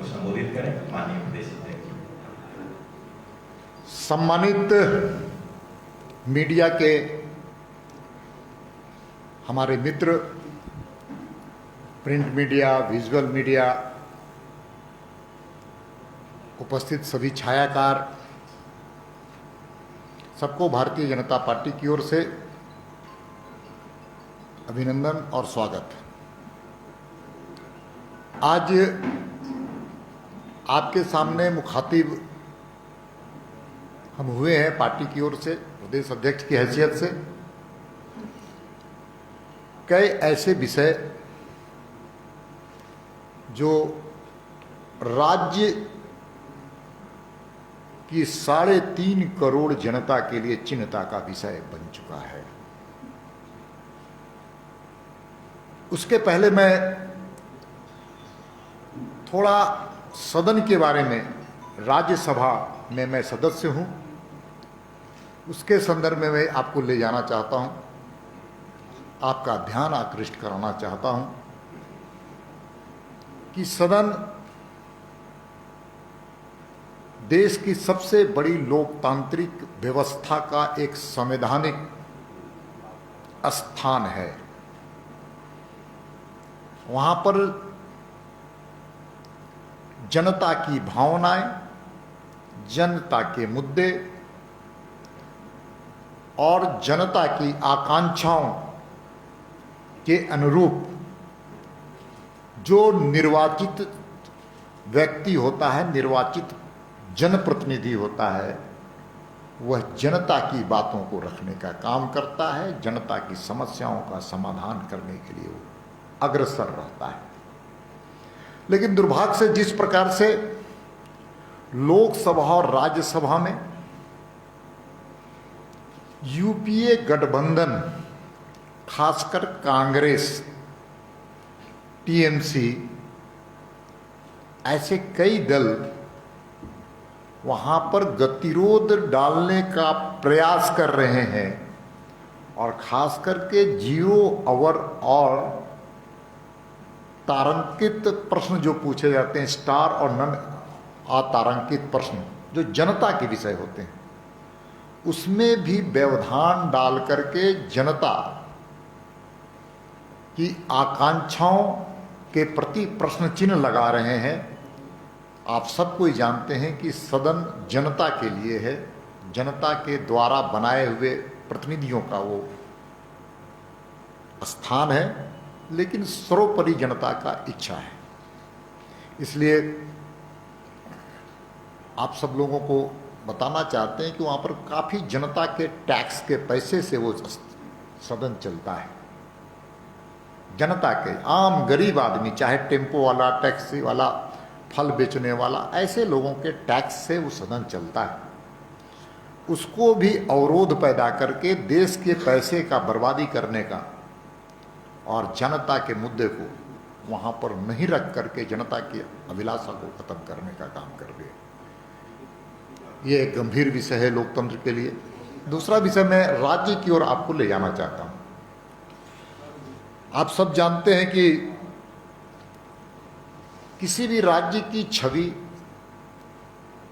को संबोधित करें। माननीय प्रदेश अध्यक्ष। सम्मानित मीडिया के हमारे मित्र, प्रिंट मीडिया, विजुअल मीडिया, उपस्थित सभी छायाकार, सबको भारतीय जनता पार्टी की ओर से अभिनंदन और स्वागत। आज आपके सामने मुखातिब हम हुए हैं पार्टी की ओर से, प्रदेश अध्यक्ष की हैसियत से, कई ऐसे विषय जो राज्य की 3.5 करोड़ जनता के लिए चिंता का विषय बन चुका है। उसके पहले मैं थोड़ा सदन के बारे में, राज्यसभा में मैं सदस्य हूं, उसके संदर्भ में मैं आपको ले जाना चाहता हूं, आपका ध्यान आकृष्ट कराना चाहता हूं कि सदन देश की सबसे बड़ी लोकतांत्रिक व्यवस्था का एक संवैधानिक स्थान है। वहां पर जनता की भावनाएं, जनता के मुद्दे और जनता की आकांक्षाओं के अनुरूप जो निर्वाचित व्यक्ति होता है, निर्वाचित जनप्रतिनिधि होता है, वह जनता की बातों को रखने का काम करता है, जनता की समस्याओं का समाधान करने के लिए वो अग्रसर रहता है। लेकिन दुर्भाग्य से जिस प्रकार से लोकसभा और राज्यसभा में यूपीए गठबंधन, खासकर कांग्रेस, टीएमसी, ऐसे कई दल वहां पर गतिरोध डालने का प्रयास कर रहे हैं और खास करके 0 आवर और तारांकित प्रश्न जो पूछे जाते हैं, स्टार और नन अतारांकित प्रश्न जो जनता के विषय होते हैं, उसमें भी व्यवधान डाल करके जनता की आकांक्षाओं के प्रति प्रश्न चिन्ह लगा रहे हैं। आप सब कोई जानते हैं कि सदन जनता के लिए है, जनता के द्वारा बनाए हुए प्रतिनिधियों का वो स्थान है, लेकिन सर्वोपरि जनता का इच्छा है। इसलिए आप सब लोगों को बताना चाहते हैं कि वहाँ पर काफ़ी जनता के टैक्स के पैसे से वो सदन चलता है। जनता के, आम गरीब आदमी, चाहे टेम्पो वाला, टैक्सी वाला, फल बेचने वाला, ऐसे लोगों के टैक्स से वो सदन चलता है। उसको भी अवरोध पैदा करके देश के पैसे का बर्बादी करने का और जनता के मुद्दे को वहाँ पर नहीं रख करके जनता की अभिलाषा को खत्म करने का काम कर रहे हैं। ये एक गंभीर विषय है लोकतंत्र के लिए। दूसरा विषय मैं राज्य की ओर आपको ले जाना चाहता हूँ। आप सब जानते हैं कि किसी भी राज्य की छवि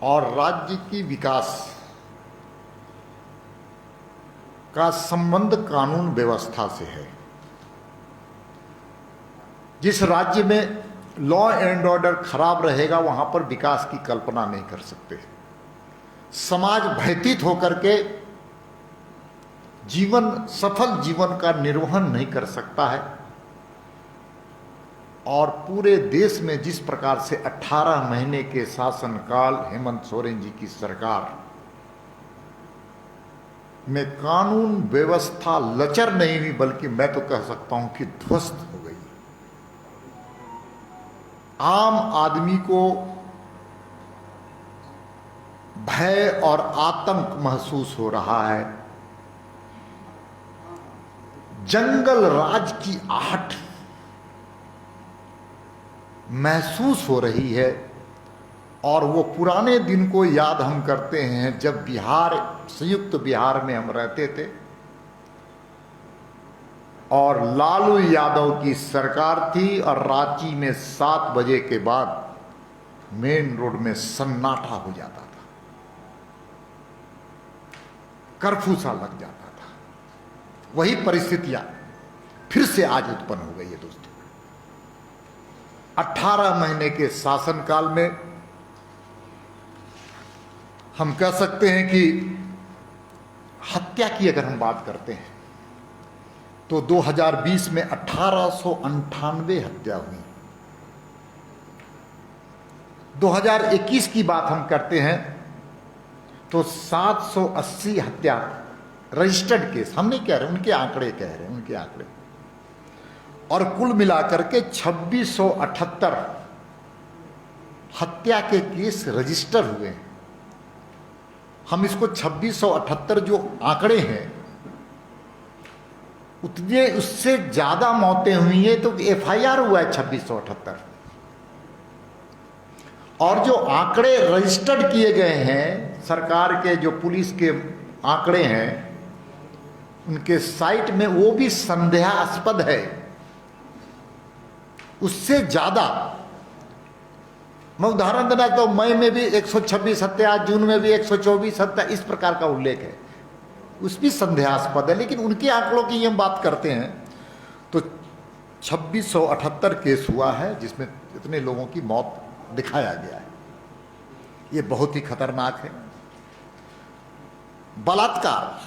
और राज्य की विकास का संबंध कानून व्यवस्था से है। जिस राज्य में लॉ एंड ऑर्डर खराब रहेगा, वहां पर विकास की कल्पना नहीं कर सकते। समाज भयभीत होकर के सफल जीवन का निर्वहन नहीं कर सकता है। और पूरे देश में जिस प्रकार से 18 महीने के शासनकाल हेमंत सोरेन जी की सरकार में कानून व्यवस्था लचर नहीं हुई, बल्कि मैं तो कह सकता हूं कि ध्वस्त हो गई। आम आदमी को भय और आतंक महसूस हो रहा है। जंगल राज की आहट महसूस हो रही है। और वो पुराने दिन को याद हम करते हैं जब संयुक्त बिहार में हम रहते थे और लालू यादव की सरकार थी और रांची में 7 बजे के बाद मेन रोड में सन्नाटा हो जाता था, कर्फ्यू सा लग जाता था। वही परिस्थितियां फिर से आज उत्पन्न हो गई है दोस्तों। 18 महीने के शासनकाल में हम कह सकते हैं कि हत्या की अगर हम बात करते हैं तो 2020 में 1898 हत्या हुई। 2021 की बात हम करते हैं तो 780 हत्या रजिस्टर्ड केस, हम नहीं कह रहे, उनके आंकड़े कह रहे हैं, उनके आंकड़े। और कुल मिलाकर के 2678 हत्या के केस रजिस्टर हुए हैं। हम इसको 2678 जो आंकड़े हैं उतने, उससे ज्यादा मौतें हुई हैं तो एफआईआर हुआ है 2678। और जो आंकड़े रजिस्टर्ड किए गए हैं, सरकार के जो पुलिस के आंकड़े हैं उनके साइट में, वो भी संदेहास्पद है। उससे ज्यादा, मैं उदाहरण देना तो मई में भी 126 हत्या, जून में भी 124 हत्या, इस प्रकार का उल्लेख है, उस भी संदेहास्पद है। लेकिन उनके आंकड़ों की हम बात करते हैं तो 2678 केस हुआ है जिसमें इतने लोगों की मौत दिखाया गया है। ये बहुत ही खतरनाक है। बलात्कार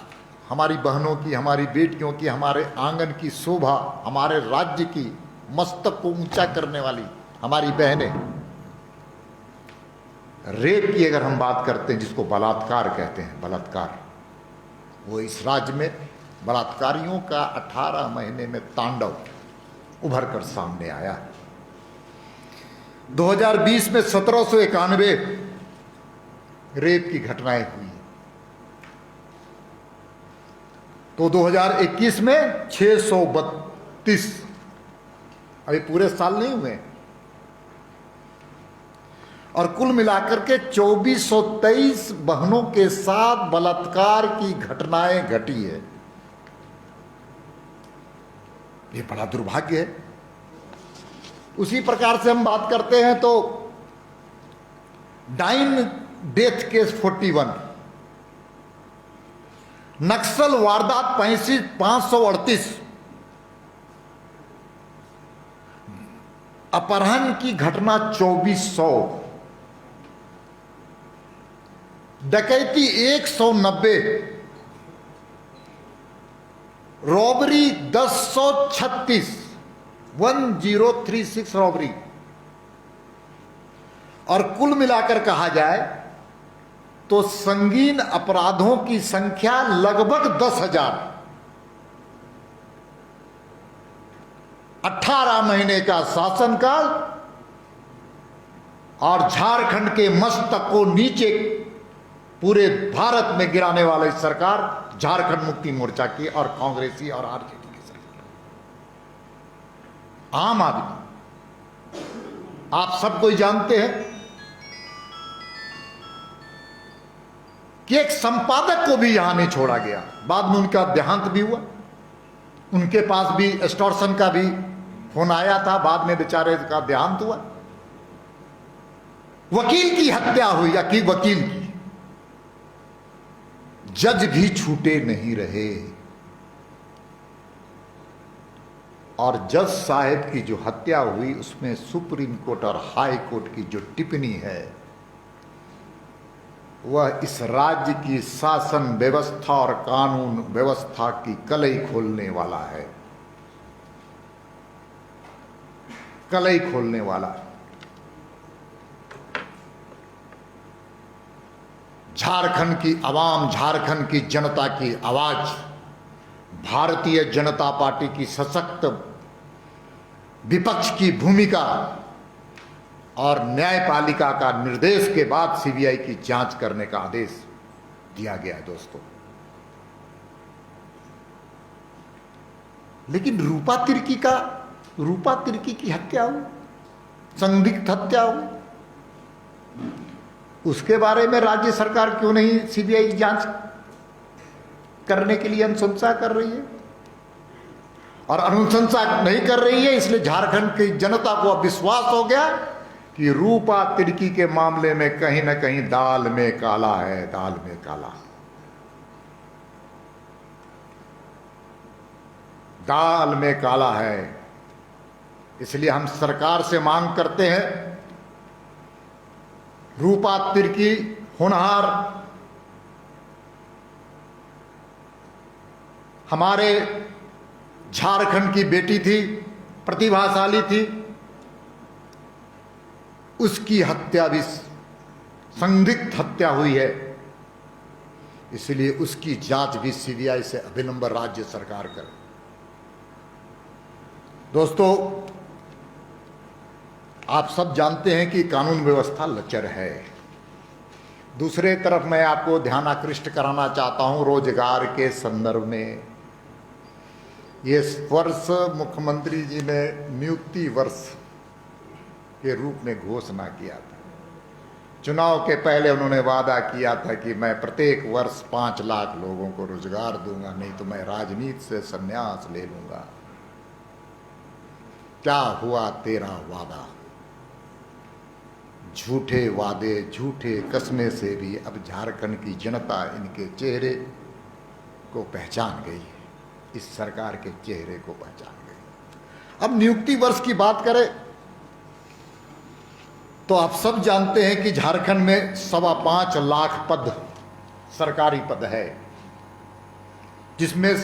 हमारी बहनों की, हमारी बेटियों की, हमारे आंगन की शोभा, हमारे राज्य की मस्तक को ऊंचा करने वाली हमारी बहनें। रेप की अगर हम बात करते हैं, जिसको बलात्कार कहते हैं, बलात्कार, वो इस राज्य में बलात्कारियों का 18 महीने में तांडव उभर कर सामने आया। 2020 में 1791 रेप की घटनाएं हुई तो 2021 में 632, अभी पूरे साल नहीं हुए। और कुल मिलाकर के 2423 बहनों के साथ बलात्कार की घटनाएं घटी है। ये बड़ा दुर्भाग्य है। उसी प्रकार से हम बात करते हैं तो डाइन डेथ केस 41, नक्सल वारदात 538, अपहरण की घटना 2400, डकैती 190, रॉबरी 1036, 1036 रॉबरी। और कुल मिलाकर कहा जाए तो संगीन अपराधों की संख्या लगभग 10,000। 18 महीने का शासनकाल और झारखंड के मस्तक को नीचे पूरे भारत में गिराने वाली सरकार झारखंड मुक्ति मोर्चा की और कांग्रेसी और आरजेडी की सरकार। आम आदमी, आप सब कोई जानते हैं कि एक संपादक को भी यहां नहीं छोड़ा गया। बाद में उनका देहांत भी हुआ, उनके पास भी एक्सटॉर्शन का भी फोन आया था, बाद में बेचारे का देहांत हुआ। वकील की हत्या हुई, या कि वकील की, जज भी छूटे नहीं रहे। और जज साहब की जो हत्या हुई उसमें सुप्रीम कोर्ट और हाई कोर्ट की जो टिप्पणी है वह इस राज्य की शासन व्यवस्था और कानून व्यवस्था की कलई खोलने वाला है, कलई खोलने वाला है। झारखंड की आवाम, झारखंड की जनता की आवाज, भारतीय जनता पार्टी की सशक्त विपक्ष की भूमिका और न्यायपालिका का निर्देश के बाद सीबीआई की जांच करने का आदेश दिया गया है दोस्तों। लेकिन रूपा तिर्की की हत्या हुई, संदिग्ध हत्या हुई, उसके बारे में राज्य सरकार क्यों नहीं सीबीआई की जांच करने के लिए अनुशंसा कर रही है? और अनुशंसा नहीं कर रही है इसलिए झारखंड की जनता को अब विश्वास हो गया कि रूपा तिर्की के मामले में कहीं ना कहीं दाल में काला है, दाल में काला, दाल में काला है। इसलिए हम सरकार से मांग करते हैं, रूपा तिर्की होनहार हमारे झारखंड की बेटी थी, प्रतिभाशाली थी, उसकी हत्या भी संदिग्ध हत्या हुई है, इसलिए उसकी जांच भी सीबीआई से अभिनंदन राज्य सरकार करे। दोस्तों, आप सब जानते हैं कि कानून व्यवस्था लचर है। दूसरे तरफ मैं आपको ध्यान आकृष्ट कराना चाहता हूं रोजगार के संदर्भ में। ये वर्ष मुख्यमंत्री जी ने नियुक्ति वर्ष के रूप में घोषणा किया था। चुनाव के पहले उन्होंने वादा किया था कि मैं प्रत्येक वर्ष 5 लाख लोगों को रोजगार दूंगा, नहीं तो मैं राजनीति से संन्यास ले लूंगा। क्या हुआ तेरा वादा? झूठे वादे, झूठे कसमे से भी अब झारखंड की जनता इनके चेहरे को पहचान गई है, इस सरकार के चेहरे को पहचान गई। अब नियुक्ति वर्ष की बात करें तो आप सब जानते हैं कि झारखंड में 5.25 लाख पद सरकारी पद है, जिसमें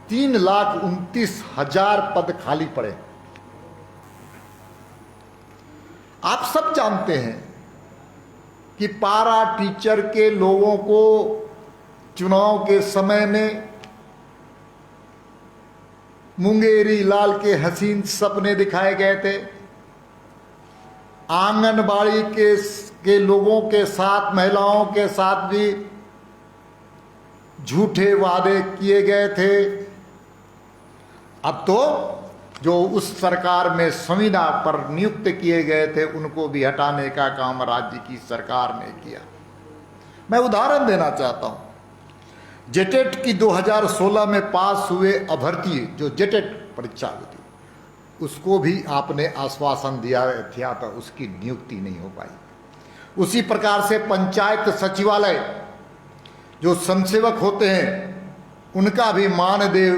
3,29,000 पद खाली पड़े। आप सब जानते हैं कि पारा टीचर के लोगों को चुनाव के समय में मुंगेरी लाल के हसीन सपने दिखाए गए थे। आंगनबाड़ी के लोगों के साथ, महिलाओं के साथ भी झूठे वादे किए गए थे। अब तो जो उस सरकार में संविदा पर नियुक्त किए गए थे उनको भी हटाने का काम राज्य की सरकार ने किया। मैं उदाहरण देना चाहता हूं, जेटेट की 2016 में पास हुए अभ्यर्थी, जो जेटेट परीक्षा होती, उसको भी आपने आश्वासन दिया था, तो उसकी नियुक्ति नहीं हो पाई। उसी प्रकार से पंचायत सचिवालय जो संसेवक होते हैं, उनका भी मानदेय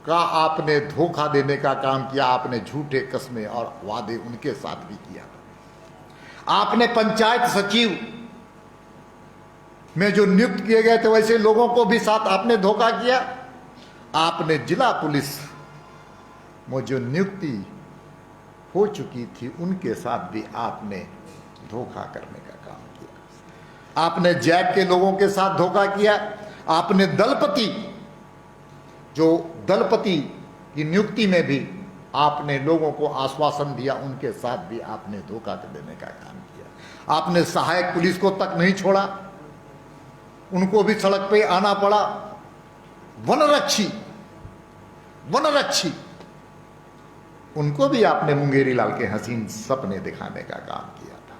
का आपने धोखा देने का काम किया। आपने झूठे कस्मे और वादे उनके साथ भी किया। आपने पंचायत सचिव में जो नियुक्त किए गए थे, वैसे लोगों को भी साथ आपने धोखा किया। आपने जिला पुलिस में जो नियुक्ति हो चुकी थी, उनके साथ भी आपने धोखा करने का काम किया। आपने जैक के लोगों के साथ धोखा किया। आपने दलपति, जो दलपति की नियुक्ति में भी आपने लोगों को आश्वासन दिया, उनके साथ भी आपने धोखा देने का काम किया। आपने सहायक पुलिस को तक नहीं छोड़ा, उनको भी सड़क पे आना पड़ा। वनरक्षी उनको भी आपने मुंगेरी लाल के हसीन सपने दिखाने का काम किया था।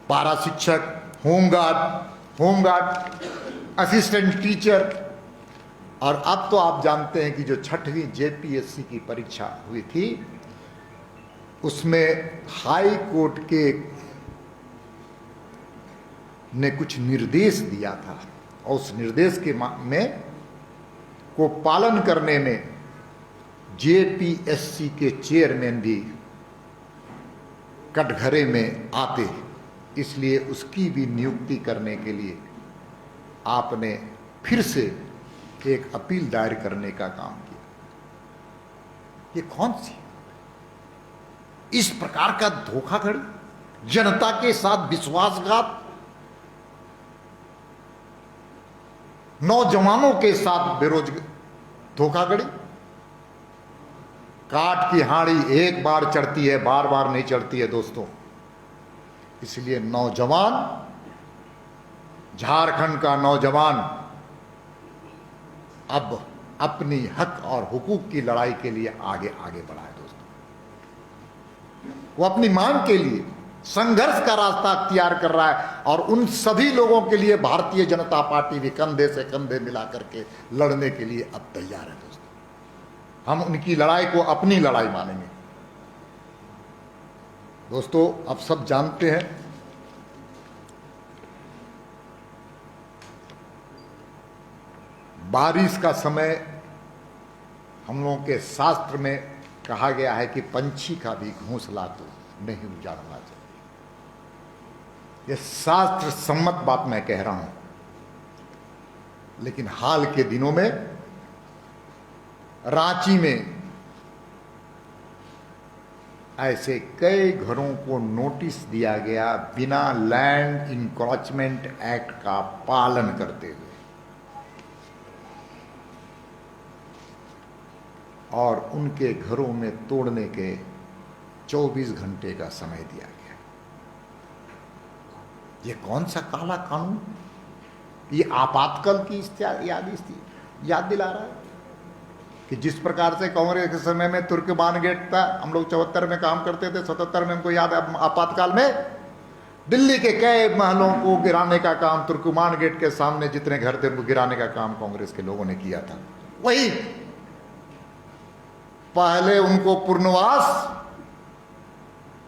पारा शिक्षक, होमगार्ड, असिस्टेंट टीचर, और अब तो आप जानते हैं कि जो 6वीं जेपीएससी की परीक्षा हुई थी, उसमें हाई कोर्ट के ने कुछ निर्देश दिया था, और उस निर्देश के में को पालन करने में जेपीएससी के चेयरमैन भी कटघरे में आते, इसलिए उसकी भी नियुक्ति करने के लिए आपने फिर से एक अपील दायर करने का काम किया। ये कौन सी इस प्रकार का धोखाधड़ी, जनता के साथ विश्वासघात, नौजवानों के साथ बेरोजगार धोखाधड़ी। काठ की हांडी एक बार चढ़ती है, बार बार नहीं चढ़ती है दोस्तों। इसलिए नौजवान, झारखंड का नौजवान अब अपनी हक और हुकूक की लड़ाई के लिए आगे आगे बढ़ा है दोस्तों। वो अपनी मांग के लिए संघर्ष का रास्ता अख्तियार कर रहा है, और उन सभी लोगों के लिए भारतीय जनता पार्टी भी कंधे से कंधे मिला करके लड़ने के लिए अब तैयार है दोस्तों। हम उनकी लड़ाई को अपनी लड़ाई मानेंगे। दोस्तों, आप सब जानते हैं बारिश का समय हम लोगों के शास्त्र में कहा गया है कि पंछी का भी घोंसला तो नहीं उजाड़ना चाहिए। यह शास्त्र सम्मत बात मैं कह रहा हूं, लेकिन हाल के दिनों में रांची में ऐसे कई घरों को नोटिस दिया गया बिना लैंड इंक्रोचमेंट एक्ट का पालन करते हुए, और उनके घरों में तोड़ने के 24 घंटे का समय दिया गया। ये कौन सा काला कानून? ये आपातकाल की याद दिला रहा है कि जिस प्रकार से कांग्रेस के समय में तुर्कमान गेट था, हम लोग 74 में काम करते थे, 77 में हमको याद है, आपातकाल में दिल्ली के कई महलों को गिराने का काम, तुर्कमान गेट के सामने जितने घर थे उनको गिराने का काम कांग्रेस के लोगों ने किया था। वही पहले उनको पुनर्वास,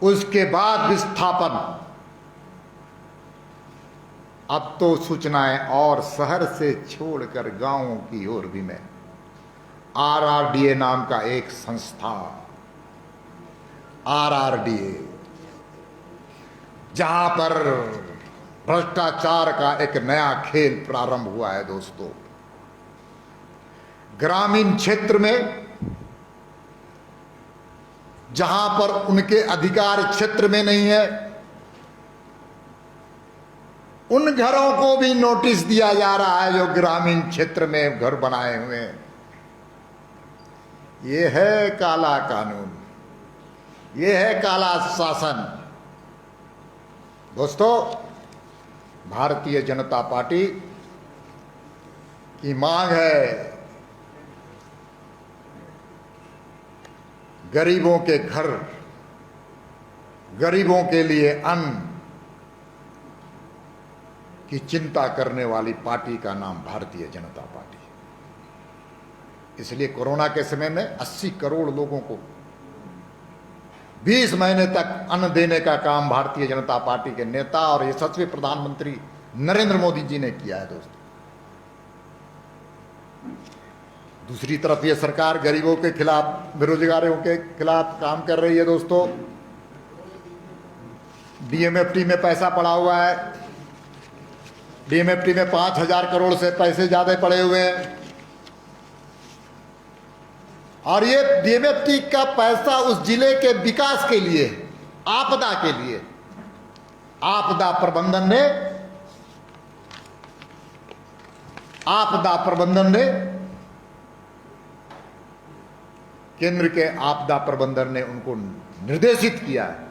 उसके बाद विस्थापन। अब तो सूचनाएं और शहर से छोड़कर गांवों की ओर भी में RRDA नाम का एक संस्था, RRDA, जहां पर भ्रष्टाचार का एक नया खेल प्रारंभ हुआ है। दोस्तों, ग्रामीण क्षेत्र में जहां पर उनके अधिकार क्षेत्र में नहीं है, उन घरों को भी नोटिस दिया जा रहा है जो ग्रामीण क्षेत्र में घर बनाए हुए हैं। ये है काला कानून, ये है काला शासन। दोस्तों, भारतीय जनता पार्टी की मांग है गरीबों के घर, गरीबों के लिए अन्न की चिंता करने वाली पार्टी का नाम भारतीय जनता पार्टी है। इसलिए कोरोना के समय में 80 करोड़ लोगों को 20 महीने तक अन्न देने का काम भारतीय जनता पार्टी के नेता और यशस्वी प्रधानमंत्री नरेंद्र मोदी जी ने किया है। दोस्तों, दूसरी तरफ ये सरकार गरीबों के खिलाफ, बेरोजगारों के खिलाफ काम कर रही है। दोस्तों, DMFT में पैसा पड़ा हुआ है, DMFT में 5,000 करोड़ से पैसे ज्यादा पड़े हुए हैं, और ये DMFT का पैसा उस जिले के विकास के लिए, आपदा के लिए, आपदा प्रबंधन ने केंद्र के आपदा प्रबंधन ने उनको निर्देशित किया है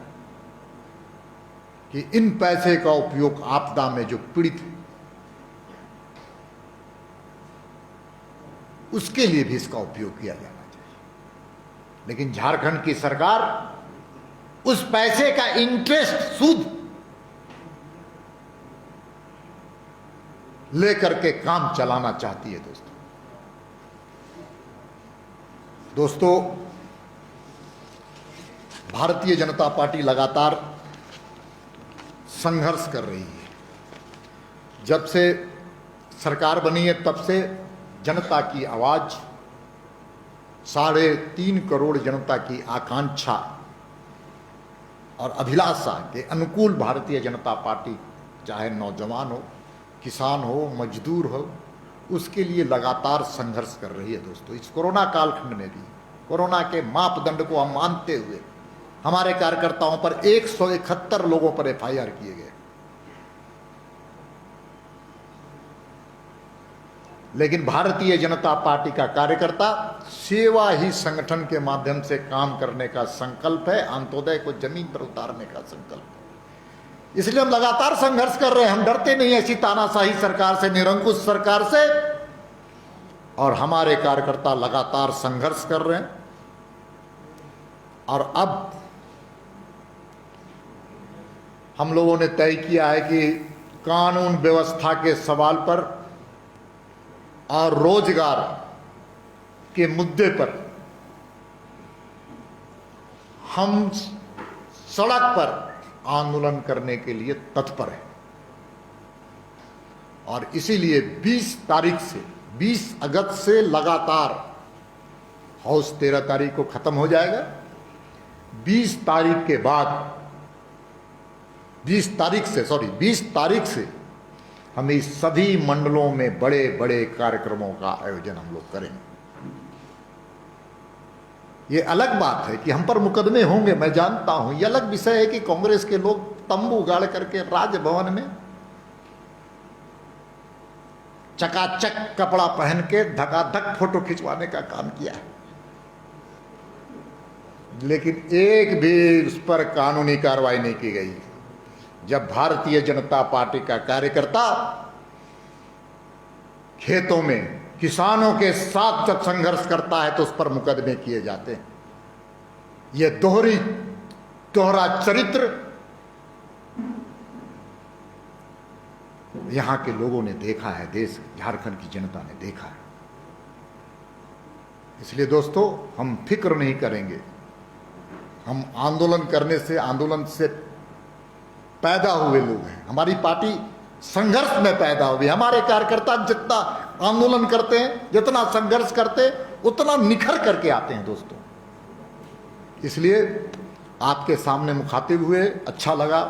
कि इन पैसे का उपयोग आपदा में जो पीड़ित उसके लिए भी इसका उपयोग किया जाना चाहिए। लेकिन झारखंड की सरकार उस पैसे का इंटरेस्ट, सूद लेकर के काम चलाना चाहती है। दोस्तों, भारतीय जनता पार्टी लगातार संघर्ष कर रही है। जब से सरकार बनी है तब से जनता की आवाज, 3.5 करोड़ जनता की आकांक्षा और अभिलाषा के अनुकूल भारतीय जनता पार्टी, चाहे नौजवान हो, किसान हो, मजदूर हो, उसके लिए लगातार संघर्ष कर रही है। दोस्तों, इस कोरोना कालखंड में भी कोरोना के मापदंड को हम मानते हुए हमारे कार्यकर्ताओं पर 171 लोगों पर FIR किए गए, लेकिन भारतीय जनता पार्टी का कार्यकर्ता सेवा ही संगठन के माध्यम से काम करने का संकल्प है, अंत्योदय को जमीन पर उतारने का संकल्प है। इसलिए हम लगातार संघर्ष कर रहे हैं। हम डरते नहीं ऐसी तानाशाही सरकार से, निरंकुश सरकार से, और हमारे कार्यकर्ता लगातार संघर्ष कर रहे हैं। और अब हम लोगों ने तय किया है कि कानून व्यवस्था के सवाल पर और रोजगार के मुद्दे पर हम सड़क पर आंदोलन करने के लिए तत्पर है। और इसीलिए 20 तारीख से 20 अगस्त से लगातार हाउस 13 तारीख को खत्म हो जाएगा। 20 तारीख के बाद 20 तारीख से हम इस सभी मंडलों में बड़े बड़े कार्यक्रमों का आयोजन हम लोग करेंगे। ये अलग बात है कि हम पर मुकदमे होंगे, मैं जानता हूं। ये अलग विषय है कि कांग्रेस के लोग तंबू गाड़ करके राजभवन में चकाचक कपड़ा पहन के धकाधक फोटो खिंचवाने का काम किया है, लेकिन एक भी उस पर कानूनी कार्रवाई नहीं की गई। जब भारतीय जनता पार्टी का कार्यकर्ता खेतों में किसानों के साथ जब संघर्ष करता है तो उस पर मुकदमे किए जाते हैं। यह दोहरा चरित्र यहां के लोगों ने देखा है, देश झारखंड की जनता ने देखा है। इसलिए दोस्तों, हम फिक्र नहीं करेंगे। हम आंदोलन से पैदा हुए लोग हैं। हमारी पार्टी संघर्ष में पैदा हुई। हमारे कार्यकर्ता जितना आंदोलन करते हैं, जितना संघर्ष करते हैं, उतना निखर करके आते हैं दोस्तों। इसलिए आपके सामने मुखातिब हुए अच्छा लगा,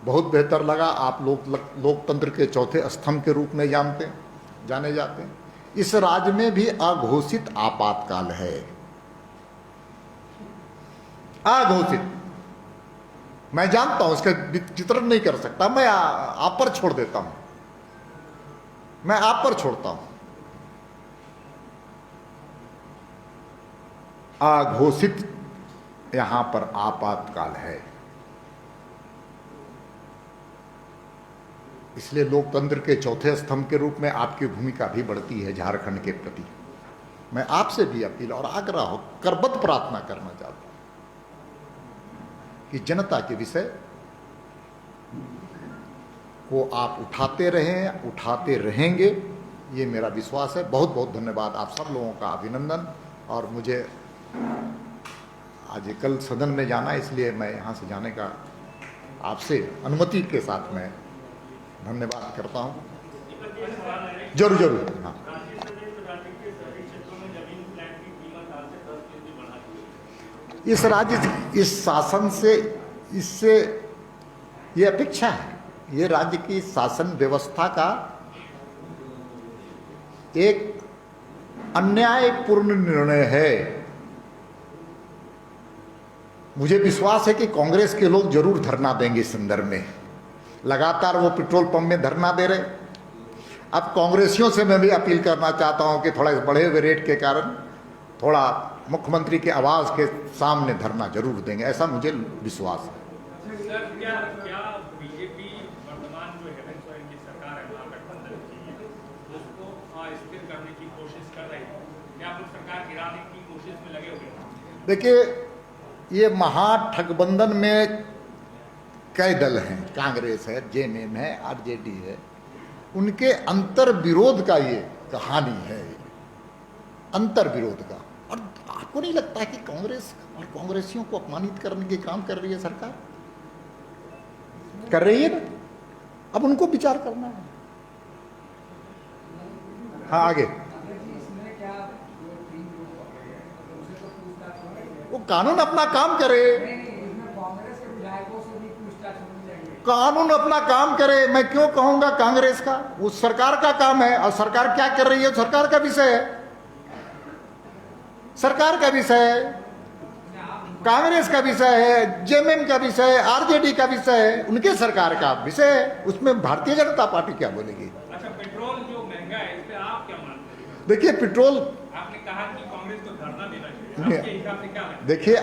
बहुत बेहतर लगा। आप लोकतंत्र के चौथे स्तंभ के रूप में जाने जाते हैं। इस राज्य में भी अघोषित आपातकाल है, अघोषित। मैं जानता हूं, इसका चित्रण नहीं कर सकता। मैं आप पर छोड़ देता हूं, मैं आप पर छोड़ता हूं। अघोषित यहां पर आपातकाल है। इसलिए लोकतंत्र के चौथे स्तंभ के रूप में आपकी भूमिका भी बढ़ती है झारखंड के प्रति। मैं आपसे भी अपील और आग्रह करबद्ध प्रार्थना करना चाहता हूं कि जनता के विषय को आप उठाते रहें, उठाते रहेंगे, ये मेरा विश्वास है। बहुत बहुत धन्यवाद। आप सब लोगों का अभिनंदन। और मुझे आज कल सदन में जाना, इसलिए मैं यहाँ से जाने का आपसे अनुमति के साथ मैं धन्यवाद करता हूँ। जरूर जरूर। हाँ, इस शासन से इससे ये अपेक्षा है। ये राज्य की शासन व्यवस्था का एक अन्यायपूर्ण निर्णय है। मुझे विश्वास है कि कांग्रेस के लोग जरूर धरना देंगे इस संदर्भ में। लगातार वो पेट्रोल पंप में धरना दे रहे। अब कांग्रेसियों से मैं भी अपील करना चाहता हूं कि थोड़ा इस बढ़े हुए रेट के कारण थोड़ा मुख्यमंत्री के आवाज के सामने धरना जरूर देंगे, ऐसा मुझे विश्वास है। सर, क्या बीजेपी वर्तमान जो हेमंत सोरेन की सरकार है, महागठबंधन की, उसको अस्थिर करने की कोशिश कर रही है? क्या आप सरकार गिराने की कोशिश में लगे हुए हैं? देखिए, ये महागठबंधन में कई दल हैं, कांग्रेस है, जेएमएम है, आरजेडी है। उनके अंतर विरोध का ये कहानी है, अंतर विरोध का। और आपको नहीं लगता है कि कांग्रेस और कांग्रेसियों को अपमानित करने के काम कर रही है सरकार? कर रही है ना? अब उनको विचार करना है। हाँ, आगे वो कानून अपना काम करे, कानून अपना काम करे। मैं क्यों कहूंगा कांग्रेस का? वो सरकार का काम है। और सरकार क्या कर रही है, सरकार का विषय है, सरकार का विषय है, कांग्रेस का विषय है, जेएमएम का विषय है, आरजेडी का विषय है, उनके सरकार का विषय है। उसमें भारतीय जनता पार्टी क्या बोलेगी? अच्छा, पेट्रोल जो महंगा है, इस पे आप क्या मानते हैं? देखिए, पेट्रोल, आपने कहा कि कांग्रेस को धरना देना चाहिए, आपके हिसाब से क्या है? देखिए,